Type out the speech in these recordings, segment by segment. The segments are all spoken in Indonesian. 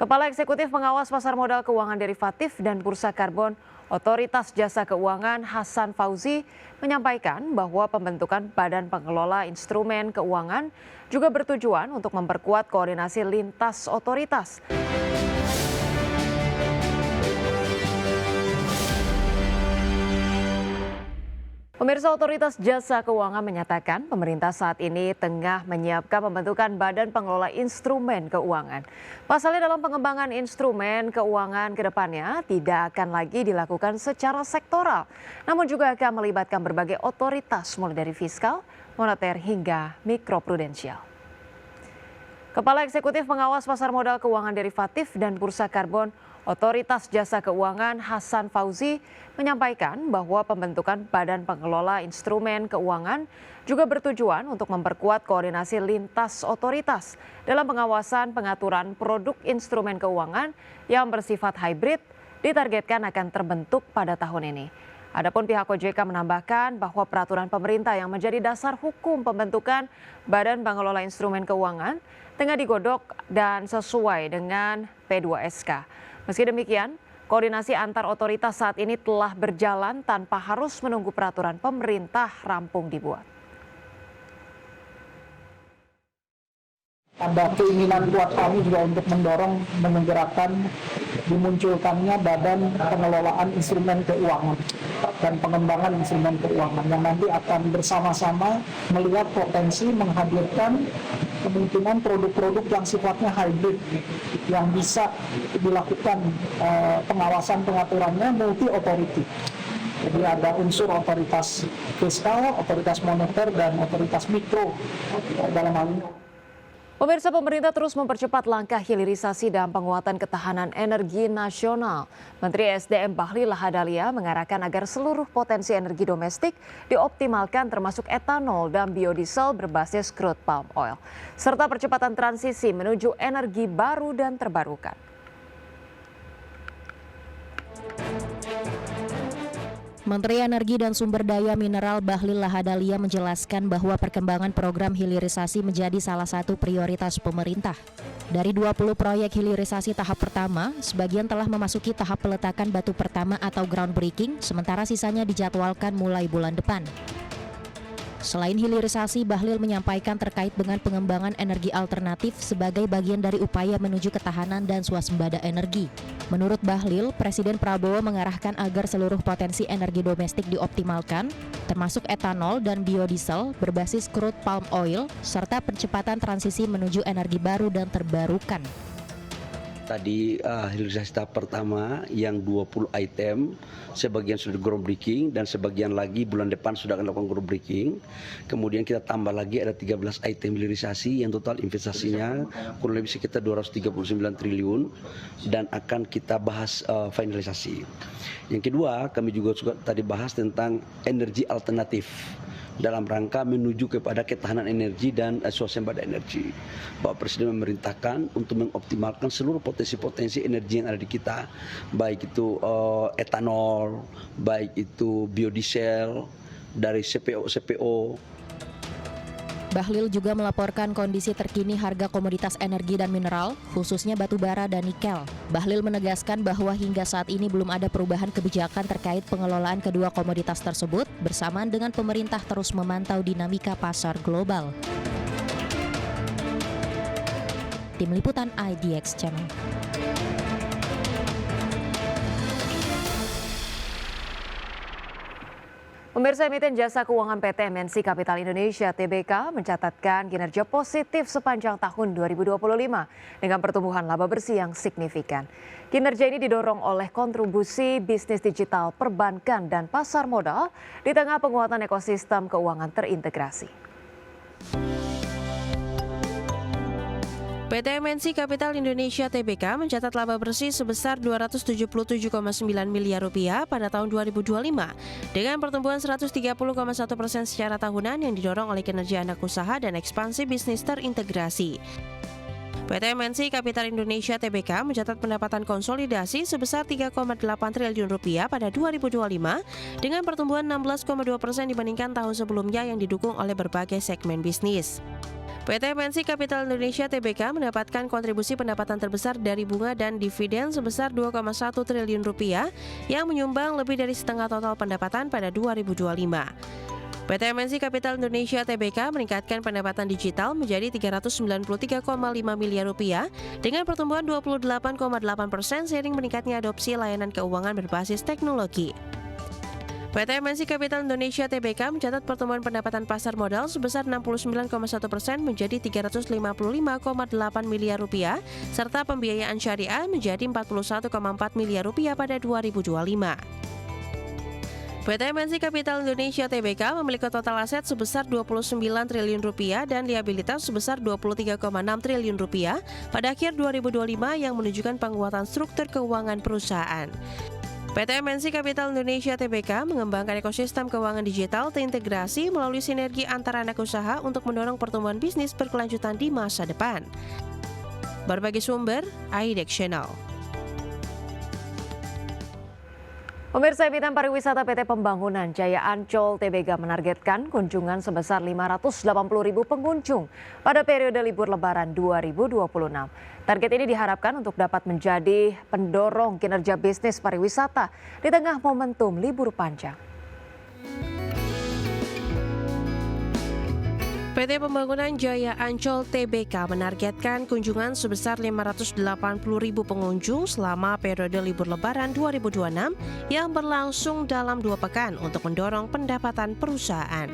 Kepala Eksekutif Pengawas Pasar Modal Keuangan Derivatif dan Bursa Karbon Otoritas Jasa Keuangan Hasan Fauzi menyampaikan bahwa pembentukan Badan Pengelola Instrumen Keuangan juga bertujuan untuk memperkuat koordinasi lintas otoritas. Pemirsa, Otoritas Jasa Keuangan menyatakan pemerintah saat ini tengah menyiapkan pembentukan Badan Pengelola Instrumen Keuangan. Pasalnya dalam pengembangan instrumen keuangan ke depannya tidak akan lagi dilakukan secara sektoral, namun juga akan melibatkan berbagai otoritas mulai dari fiskal, moneter hingga mikroprudensial. Kepala Eksekutif Pengawas Pasar Modal Keuangan Derivatif dan Bursa Karbon Otoritas Jasa Keuangan Hasan Fauzi menyampaikan bahwa pembentukan Badan Pengelola Instrumen Keuangan juga bertujuan untuk memperkuat koordinasi lintas otoritas dalam pengawasan pengaturan produk instrumen keuangan yang bersifat hybrid ditargetkan akan terbentuk pada tahun ini. Adapun pihak OJK menambahkan bahwa peraturan pemerintah yang menjadi dasar hukum pembentukan Badan Pengelola Instrumen Keuangan tengah digodok dan sesuai dengan P2SK. Meski demikian, koordinasi antar otoritas saat ini telah berjalan tanpa harus menunggu peraturan pemerintah rampung dibuat. Ada keinginan kuat kami juga untuk mendorong, menggerakkan dimunculkannya Badan Pengelolaan Instrumen Keuangan dan pengembangan instrumen keuangan yang nanti akan bersama-sama melihat potensi menghadirkan kemungkinan produk-produk yang sifatnya hybrid yang bisa dilakukan pengawasan pengaturannya multi authority. Jadi ada unsur otoritas fiskal, otoritas moneter, dan otoritas mikro dalam hal ini. Pemirsa, pemerintah terus mempercepat langkah hilirisasi dan penguatan ketahanan energi nasional. Menteri SDM Bahlil Lahadalia mengarahkan agar seluruh potensi energi domestik dioptimalkan termasuk etanol dan biodiesel berbasis crude palm oil, serta percepatan transisi menuju energi baru dan terbarukan. Menteri Energi dan Sumber Daya Mineral Bahlil Lahadalia menjelaskan bahwa perkembangan program hilirisasi menjadi salah satu prioritas pemerintah. Dari 20 proyek hilirisasi tahap pertama, sebagian telah memasuki tahap peletakan batu pertama atau groundbreaking, sementara sisanya dijadwalkan mulai bulan depan. Selain hilirisasi, Bahlil menyampaikan terkait dengan pengembangan energi alternatif sebagai bagian dari upaya menuju ketahanan dan swasembada energi. Menurut Bahlil, Presiden Prabowo mengarahkan agar seluruh potensi energi domestik dioptimalkan, termasuk etanol dan biodiesel berbasis crude palm oil, serta percepatan transisi menuju energi baru dan terbarukan. Tadi hilirisasi tahap pertama yang 20 item, sebagian sudah groundbreaking dan sebagian lagi bulan depan sudah akan lakukan groundbreaking. Kemudian kita tambah lagi ada 13 item hilirisasi yang total investasinya kurang lebih sekitar 239 triliun dan akan kita bahas finalisasi. Yang kedua, kami juga tadi bahas tentang energi alternatif dalam rangka menuju kepada ketahanan energi dan swasembada energi. Bapak Presiden memerintahkan untuk mengoptimalkan seluruh potensi-potensi energi yang ada di kita, baik itu etanol, baik itu biodiesel, dari CPO. Bahlil juga melaporkan kondisi terkini harga komoditas energi dan mineral, khususnya batu bara dan nikel. Bahlil menegaskan bahwa hingga saat ini belum ada perubahan kebijakan terkait pengelolaan kedua komoditas tersebut, bersamaan dengan pemerintah terus memantau dinamika pasar global. Tim Liputan IDX Channel. Pemirsa, emiten jasa keuangan PT MNC Capital Indonesia (TBK) mencatatkan kinerja positif sepanjang tahun 2025 dengan pertumbuhan laba bersih yang signifikan. Kinerja ini didorong oleh kontribusi bisnis digital, perbankan, dan pasar modal di tengah penguatan ekosistem keuangan terintegrasi. PT MNC Capital Indonesia (TBK) mencatat laba bersih sebesar Rp277,9 miliar pada tahun 2025 dengan pertumbuhan 130,1% secara tahunan yang didorong oleh kinerja anak usaha dan ekspansi bisnis terintegrasi. PT MNC Capital Indonesia (TBK) mencatat pendapatan konsolidasi sebesar Rp3,8 triliun pada 2025 dengan pertumbuhan 16,2% dibandingkan tahun sebelumnya yang didukung oleh berbagai segmen bisnis. PT MNC Capital Indonesia Tbk mendapatkan kontribusi pendapatan terbesar dari bunga dan dividen sebesar 2,1 triliun rupiah yang menyumbang lebih dari setengah total pendapatan pada 2025. PT MNC Capital Indonesia Tbk meningkatkan pendapatan digital menjadi 393,5 miliar rupiah dengan pertumbuhan 28,8% seiring meningkatnya adopsi layanan keuangan berbasis teknologi. PT MNC Capital Indonesia Tbk mencatat pertumbuhan pendapatan pasar modal sebesar 69,1% menjadi 355,8 miliar rupiah, serta pembiayaan syariah menjadi 41,4 miliar rupiah pada 2025. PT MNC Capital Indonesia Tbk memiliki total aset sebesar 29 triliun rupiah dan liabilitas sebesar 23,6 triliun rupiah pada akhir 2025 yang menunjukkan penguatan struktur keuangan perusahaan. PT MNC Capital Indonesia Tbk mengembangkan ekosistem keuangan digital terintegrasi melalui sinergi antara anak usaha untuk mendorong pertumbuhan bisnis berkelanjutan di masa depan. Berbagai sumber, IDEX Channel. Pemirsa, Bidang Pariwisata PT Pembangunan Jaya Ancol Tbk menargetkan kunjungan sebesar 580.000 pengunjung pada periode libur Lebaran 2026. Target ini diharapkan untuk dapat menjadi pendorong kinerja bisnis pariwisata di tengah momentum libur panjang. PT Pembangunan Jaya Ancol Tbk menargetkan kunjungan sebesar 580.000 pengunjung selama periode libur Lebaran 2026 yang berlangsung dalam 2 pekan untuk mendorong pendapatan perusahaan.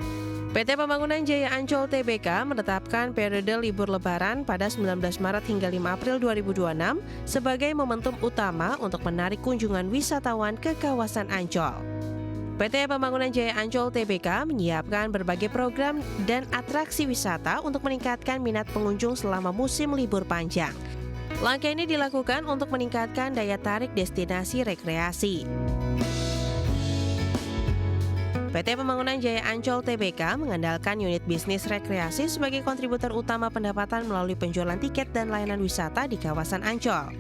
PT Pembangunan Jaya Ancol Tbk menetapkan periode libur Lebaran pada 19 Maret hingga 5 April 2026 sebagai momentum utama untuk menarik kunjungan wisatawan ke kawasan Ancol. PT Pembangunan Jaya Ancol Tbk menyiapkan berbagai program dan atraksi wisata untuk meningkatkan minat pengunjung selama musim libur panjang. Langkah ini dilakukan untuk meningkatkan daya tarik destinasi rekreasi. PT Pembangunan Jaya Ancol Tbk mengandalkan unit bisnis rekreasi sebagai kontributor utama pendapatan melalui penjualan tiket dan layanan wisata di kawasan Ancol.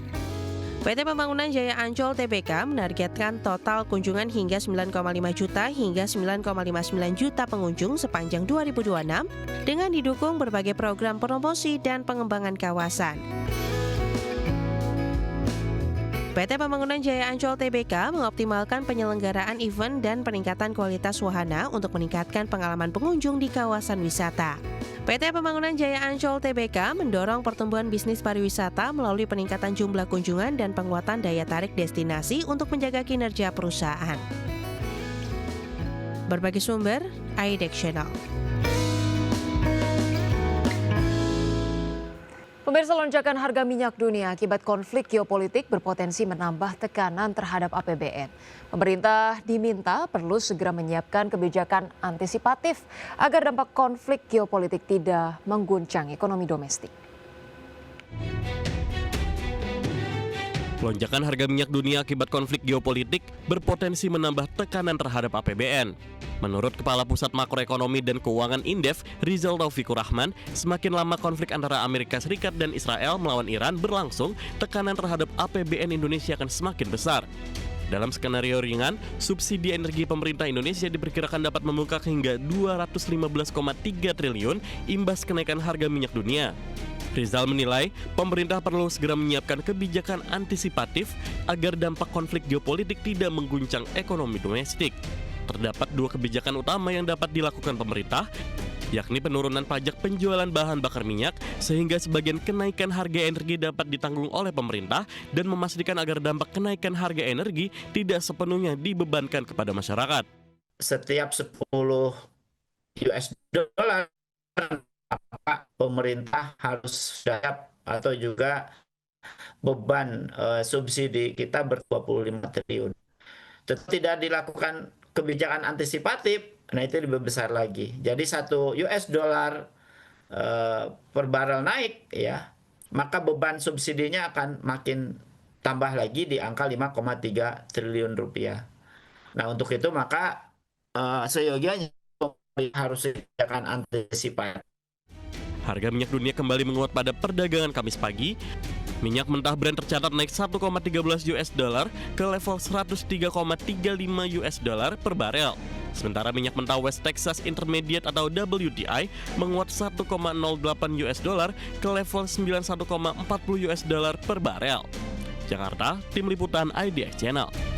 PT Pembangunan Jaya Ancol Tbk menargetkan total kunjungan hingga 9,5 juta hingga 9,59 juta pengunjung sepanjang 2026 dengan didukung berbagai program promosi dan pengembangan kawasan. PT Pembangunan Jaya Ancol Tbk mengoptimalkan penyelenggaraan event dan peningkatan kualitas wahana untuk meningkatkan pengalaman pengunjung di kawasan wisata. PT Pembangunan Jaya Ancol Tbk mendorong pertumbuhan bisnis pariwisata melalui peningkatan jumlah kunjungan dan penguatan daya tarik destinasi untuk menjaga kinerja perusahaan. Berbagai sumber, IDEX Channel. Pemirsa, lonjakan harga minyak dunia akibat konflik geopolitik berpotensi menambah tekanan terhadap APBN. Pemerintah diminta perlu segera menyiapkan kebijakan antisipatif agar dampak konflik geopolitik tidak mengguncang ekonomi domestik. Lonjakan harga minyak dunia akibat konflik geopolitik berpotensi menambah tekanan terhadap APBN. Menurut Kepala Pusat Makroekonomi dan Keuangan Indef, Rizal Taufikur Rahman, semakin lama konflik antara Amerika Serikat dan Israel melawan Iran berlangsung, tekanan terhadap APBN Indonesia akan semakin besar. Dalam skenario ringan, subsidi energi pemerintah Indonesia diperkirakan dapat membengkak hingga 215,3 triliun imbas kenaikan harga minyak dunia. Rizal menilai pemerintah perlu segera menyiapkan kebijakan antisipatif agar dampak konflik geopolitik tidak mengguncang ekonomi domestik. Terdapat 2 kebijakan utama yang dapat dilakukan pemerintah, yakni penurunan pajak penjualan bahan bakar minyak sehingga sebagian kenaikan harga energi dapat ditanggung oleh pemerintah dan memastikan agar dampak kenaikan harga energi tidak sepenuhnya dibebankan kepada masyarakat. Setiap 10 US dollar pemerintah harus siap atau juga beban subsidi kita ber-25 triliun. Tidak dilakukan kebijakan antisipatif, nah itu lebih besar lagi. Jadi 1 US dollar per barrel naik, ya, maka beban subsidinya akan makin tambah lagi di angka 5,3 triliun rupiah. Nah untuk itu maka seyogianya harus kebijakan antisipatif. Harga minyak dunia kembali menguat pada perdagangan Kamis pagi. Minyak mentah Brent tercatat naik 1,13 US dollar ke level 103,35 US dollar per barel. Sementara minyak mentah West Texas Intermediate atau WTI menguat 1,08 US dollar ke level 91,40 US dollar per barel. Jakarta, Tim Liputan IDX Channel.